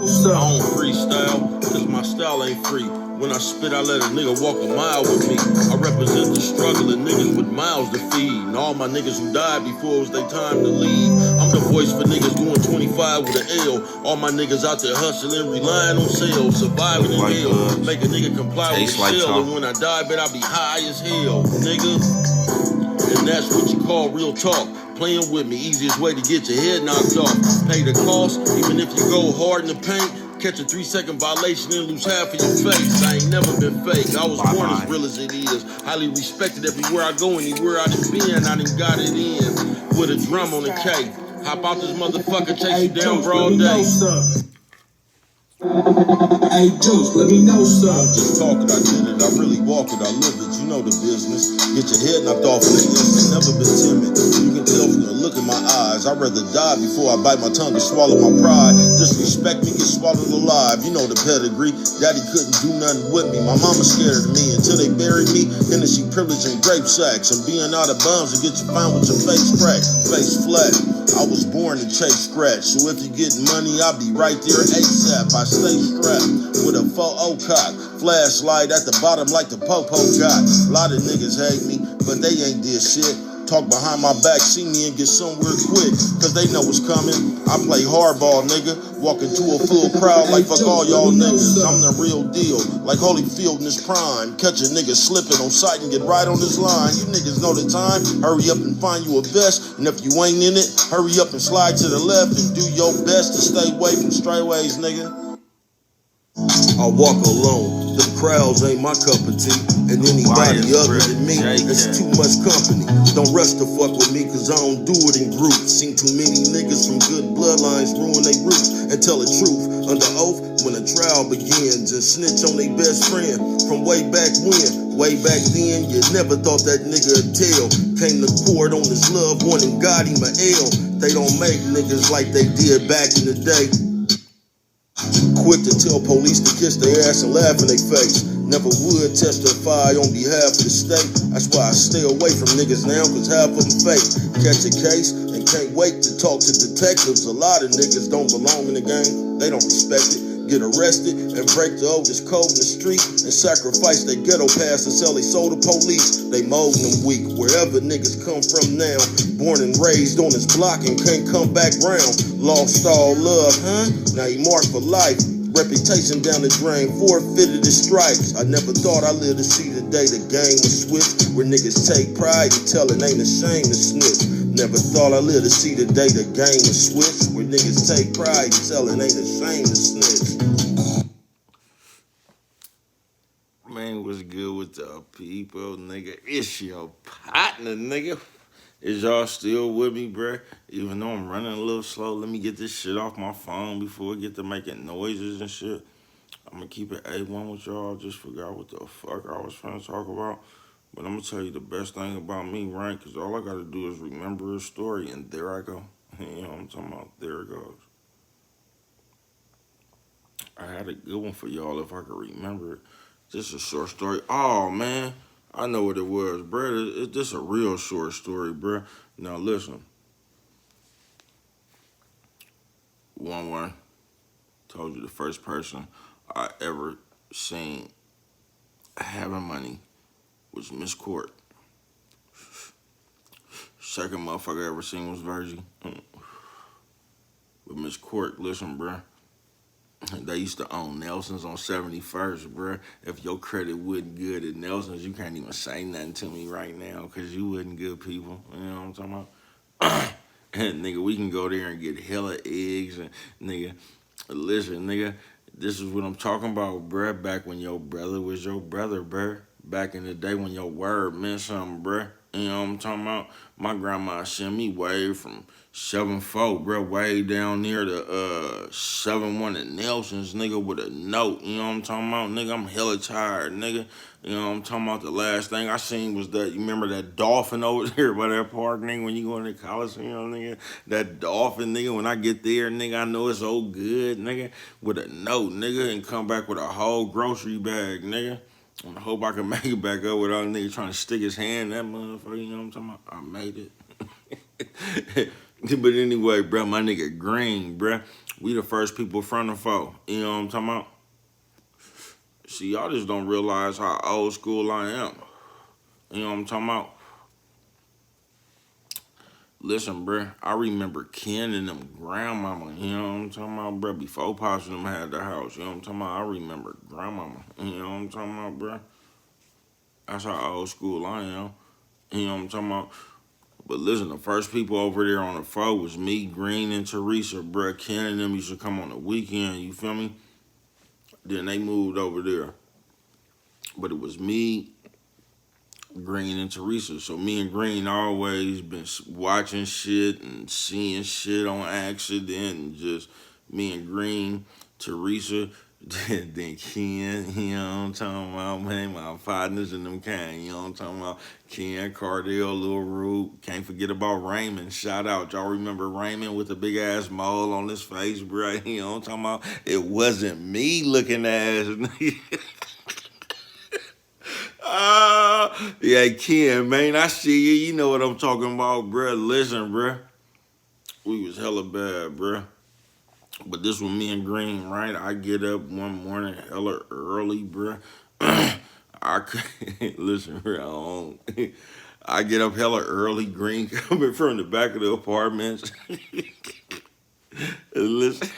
I don't freestyle, cause my style ain't free. When I spit, I let a nigga walk a mile with me. I represent the struggle of niggas with mouths to feed. And all my niggas who died before it was their time to leave. I'm the voice for niggas doing 25 with an L. All my niggas out there hustling, relying on sales, surviving in hell. Make a nigga comply with the shell. And when I die, bet I be high as hell, nigga. And that's what you call real talk. Playing with me, easiest way to get your head knocked off. Pay the cost, even if you go hard in the paint. Catch a 3-second violation and lose half of your face. I ain't never been fake. I was born as real as it is. Highly respected everywhere I go, anywhere I done been. I done got it in with a drum on the K. Hop out this motherfucker, chase you down broad day. Hey, Juice, let me know, sir. I'm just talking, I did it, I really walk it, I live it, you know the business. Get your head knocked off in the ain't never been timid. You can tell from the look in my eyes, I'd rather die before I bite my tongue and swallow my pride. Disrespect me, get swallowed alive, you know the pedigree. Daddy couldn't do nothing with me, my mama scared of me. Until they buried me, Hennessy privilege and grape sacks. And being out of bounds to get you found with your face cracked, face flat. I was born to chase scratch, so if you get money, I'll be right there ASAP. I stay strapped with a 4-0 cock, flashlight at the bottom like the Popo got. A lot of niggas hate me, but they ain't did shit. Talk behind my back, see me and get somewhere quick, cause they know what's coming. I play hardball, nigga, walk into a full crowd like fuck all y'all niggas. I'm the real deal, like Holyfield in his prime. Catch a nigga slipping on sight and get right on his line. You niggas know the time, hurry up and find you a vest. And if you ain't in it, hurry up and slide to the left and do your best to stay away from strayways, nigga. I walk alone, the crowds ain't my cup of tea. And anybody other than me, it's too much company. Don't rush to fuck with me, cause I don't do it in groups. Seen too many niggas from good bloodlines ruin they roots and tell the truth under oath when a trial begins. And snitch on their best friend from way back when. Way back then, you never thought that nigga would tell. Came to court on his loved one and got him a L. They don't make niggas like they did back in the day. Quick to tell police to kiss their ass and laugh in their face. Never would testify on behalf of the state. That's why I stay away from niggas now, cause half of them fake. Catch a case and can't wait to talk to detectives. A lot of niggas don't belong in the game, they don't respect it. Get arrested and break the oldest code in the street and sacrifice their ghetto pass to sell they soul to police. They molding them weak wherever niggas come from now. Born and raised on this block and can't come back round. Lost all love, huh? Now he marked for life. Reputation down the drain, forfeited his stripes. I never thought I'd live to see the day the game was switched, where niggas take pride in telling ain't ashamed to snitch. Never thought I'd live to see the day the game was switched, where niggas take pride in telling ain't ashamed to snitch. Man, what's good with the people, nigga? It's your partner, nigga. Is y'all still with me, bruh? Even though I'm running a little slow, let me get this shit off my phone before I get to making noises and shit. I'm gonna keep it A1 with y'all. I just forgot what the fuck I was trying to talk about. But I'm gonna tell you the best thing about me, right? Because all I gotta do is remember a story, and there I go. You know what I'm talking about? There it goes. I had a good one for y'all if I could remember it. Just a short story. Oh, man. I know what it was, bruh. It's just a real short story, bruh. Now, listen. One. Told you the first person I ever seen having money was Miss Court. Second motherfucker I ever seen was Virgie. But Miss Court, listen, bruh. They used to own Nelson's on 71st, bruh. If your credit wasn't good at Nelson's, you can't even say nothing to me right now because you wasn't good people. You know what I'm talking about? And, nigga, we can go there and get hella eggs. And, nigga, listen, nigga, this is what I'm talking about, bruh. Back when your brother was your brother, bruh. Back in the day when your word meant something, bruh. You know what I'm talking about? My grandma sent me way from 7-4, bro, way down near the 7-1 at Nelson's, nigga, with a note. You know what I'm talking about? Nigga, I'm hella tired, nigga. You know what I'm talking about? The last thing I seen was that, you remember that dolphin over there by that park, nigga, when you go into college, you know, nigga? That dolphin, nigga, when I get there, nigga, I know it's so good, nigga, with a note, nigga, and come back with a whole grocery bag, nigga. I hope I can make it back up without a nigga trying to stick his hand in that motherfucker, you know what I'm talking about? I made it. But anyway, bro, my nigga Green, bro, we the first people from the foe. You know what I'm talking about? See, y'all just don't realize how old school I am. You know what I'm talking about? Listen, bro, I remember Ken and them grandmama, you know what I'm talking about, bro, before Pops and them had the house, you know what I'm talking about? I remember grandmama, you know what I'm talking about, bro? That's how old school I am, you know what I'm talking about? But listen, the first people over there on the phone was me, Green, and Teresa, bro. Ken and them used to come on the weekend, you feel me? Then they moved over there. But it was me, Green, and Teresa. So me and Green always been watching shit and seeing shit on accident, and just me and Green, Teresa, then Ken, you know what I'm talking about, man, my partners and them kind, you know what I'm talking about, Ken, Cardell, Lil Root, can't forget about Raymond, shout out, y'all remember Raymond with the big ass mole on his face, bro, you know what I'm talking about, it wasn't me looking ass, yeah, Ken, man, I see you. You know what I'm talking about, bruh. Listen, bruh. We was hella bad, bruh. But this was me and Green, right? I get up one morning hella early, bruh. I could, listen, bruh, I get up hella early, Green coming from the back of the apartments. Listen.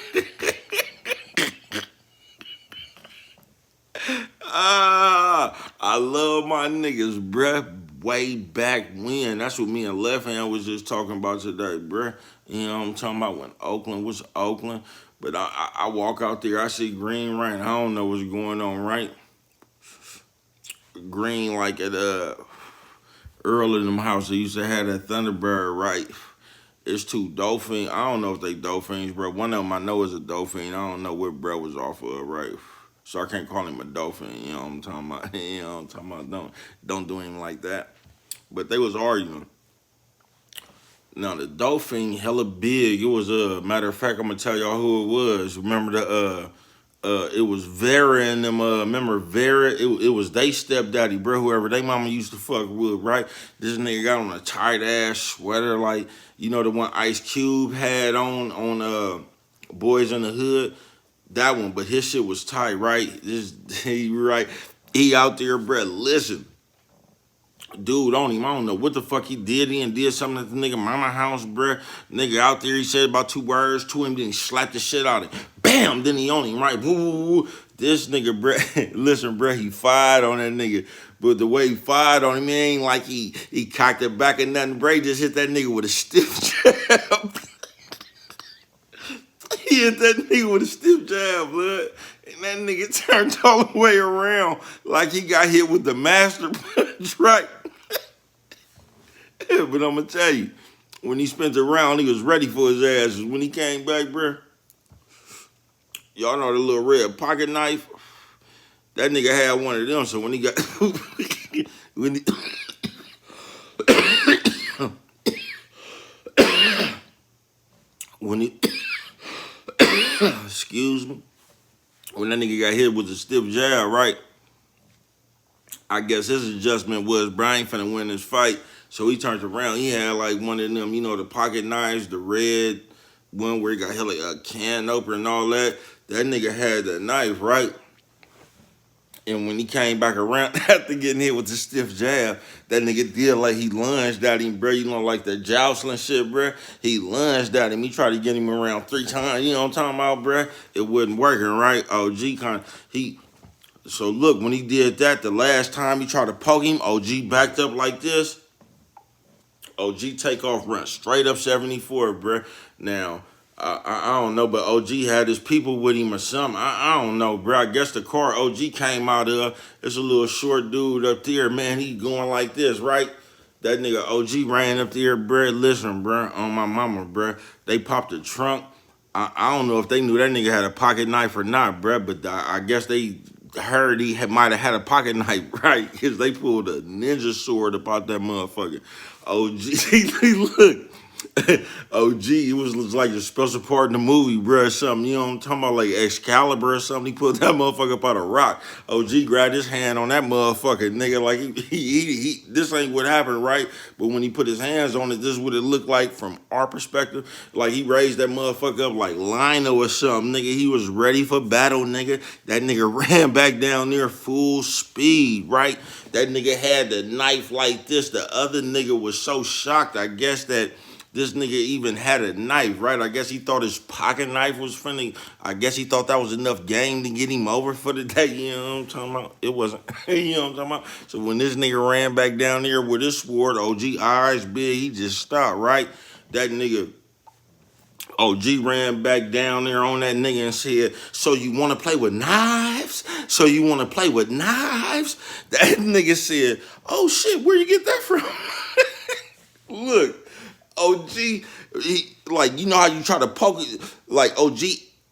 I love my niggas, bruh. Way back when. That's what me and Left Hand was just talking about today, bruh. You know what I'm talking about? When Oakland was Oakland. But I walk out there, I see Green Rain. I don't know what's going on, right? Green, like at Earl in them house, they used to have that Thunderbird, right? It's two Dolphin. I don't know if they Dolphins, bro. One of them I know is a Dolphin. I don't know what bro was off of, right? So I can't call him a Dolphin. You know what I'm talking about? You know what I'm talking about? Don't do him like that. But they was arguing. Now the Dolphin, hella big. It was matter of fact, I'm gonna tell y'all who it was. Remember it was Vera and them. Remember Vera? It was they stepdaddy, bro. Whoever they mama used to fuck with, right? This nigga got on a tight ass sweater, like you know the one Ice Cube had on Boys in the Hood. That one, but his shit was tight, right? He out there, bro. Listen, dude, I don't know what the fuck he did. He did something at the nigga mama house, bruh. Nigga out there, he said about 2 words to him, then he slapped the shit out of him. Bam! Then he on him, right? Woo. This nigga, bruh, listen, bruh, he fired on that nigga. But the way he fired on him, it ain't like he cocked it back or nothing. Bray just hit that nigga with a stiff jab. He hit that nigga with a stiff jab, blood. And that nigga turned all the way around like he got hit with the master punch, right? But I'm gonna tell you, when he spent the round, he was ready for his ass. When he came back, bruh, y'all know the little red pocket knife? That nigga had one of them, so when he got... when he... when he... excuse me. When that nigga got hit with the stiff jab, right? I guess his adjustment was Brian finna win this fight. So he turned around. He had like one of them, you know, the pocket knives, the red one where he got hella a can opener and all that. That nigga had that knife, right? And when he came back around after getting hit with the stiff jab, that nigga did like he lunged at him, bro. You know, like that joustling shit, bro. He lunged at him. He tried to get him around 3 times. You know what I'm talking about, bro? It wasn't working, right? OG so look, when he did that, the last time he tried to poke him, OG backed up like this. OG take off, run straight up 74, bro. Now, I don't know, but OG had his people with him or something. I don't know, bro. I guess the car OG came out of, it's a little short dude up there, man. He going like this, right? That nigga OG ran up there, bro. Listen, bro, on my mama, bro. They popped the trunk. I don't know if they knew that nigga had a pocket knife or not, bro, but I guess they heard he might have had a pocket knife, right? Because they pulled a ninja sword about that motherfucker. OG, look, OG, it was like a special part in the movie, bro, or something. You know what I'm talking about? Like Excalibur or something. He put that motherfucker up on a rock. OG grabbed his hand on that motherfucker, nigga. Like, this ain't what happened, right? But when he put his hands on it, this is what it looked like from our perspective. Like, he raised that motherfucker up like Lionel or something, nigga. He was ready for battle, nigga. That nigga ran back down there full speed, right? That nigga had the knife like this. The other nigga was so shocked, I guess, that this nigga even had a knife, right? I guess he thought his pocket knife was funny. I guess he thought that was enough game to get him over for the day. You know what I'm talking about? It wasn't. You know what I'm talking about? So when this nigga ran back down there with his sword, OG eyes big, he just stopped, right? That nigga, OG ran back down there on that nigga and said, so you want to play with knives? So you want to play with knives? That nigga said, oh shit, where you get that from? Look. OG, like, you know how you try to poke it? Like, OG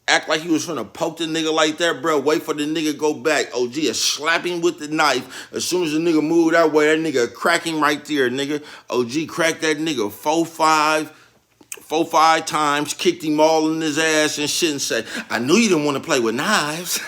act like he was trying to poke the nigga like that, bro. Wait for the nigga go back. OG is slapping with the knife. As soon as the nigga moved that way, that nigga cracking right there, nigga. OG cracked that nigga 4-5 times, kicked him all in his ass and shit and said, I knew you didn't want to play with knives.